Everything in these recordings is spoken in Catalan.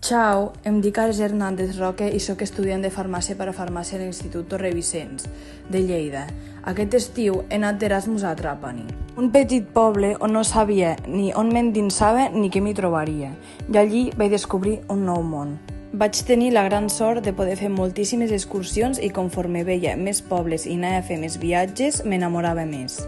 Ciao, em dic Ares Hernández Roque i sóc estudiant de farmàcia per a farmàcia a l'Institut Torre Vicenç, de Lleida. Aquest estiu he anat d'Erasmus a Trapani, un petit poble on no sabia ni on m'endinsava ni què m'hi trobaria, i allí vaig descobrir un nou món. Vaig tenir la gran sort de poder fer moltíssimes excursions i conforme veia més pobles i anava a fer més viatges, m'enamorava més.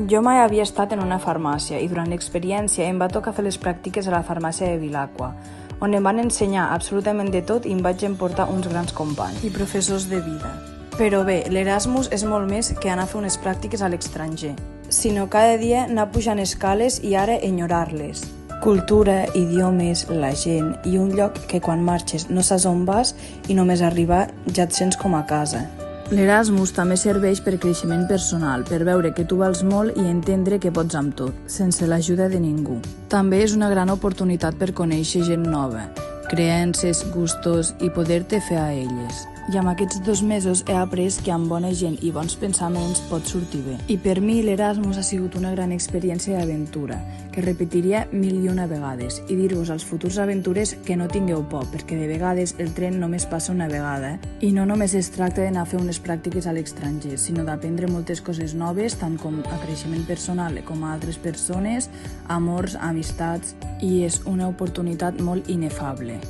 Jo mai havia estat en una farmàcia i durant l'experiència em va tocar fer les pràctiques a la farmàcia de Vilacqua, on em van ensenyar absolutament de tot i em vaig emportar uns grans companys i professors de vida. Però bé, l'Erasmus és molt més que anar a fer unes pràctiques a l'estranger, sinó cada dia anar pujant escales i ara enyorar-les. Cultura, idiomes, la gent i un lloc que quan marxes no saps on vas i només arribar ja et sents com a casa. L'Erasmus també serveix per creixement personal, per veure que tu vals molt i entendre que pots amb tot, sense l'ajuda de ningú. També és una gran oportunitat per conèixer gent nova, creences, gustos i poder-te fer a elles. I amb aquests 2 mesos he après que amb bona gent i bons pensaments pot sortir bé. I per mi l'Erasmus ha sigut una gran experiència d'aventura, que repetiria 1001 vegades, i dir-vos als futurs aventurers que no tingueu por, perquè de vegades el tren només passa una vegada, i no només es tracta d'anar a fer unes pràctiques a l'estranger, sinó d'aprendre moltes coses noves, tant com a creixement personal com a altres persones, amors, amistats, i és una oportunitat molt inefable.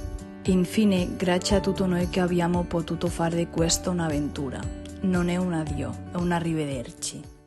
Infine, grazie a tutto noi che abbiamo potuto fare di questa un'avventura. Non è un addio, è un arrivederci.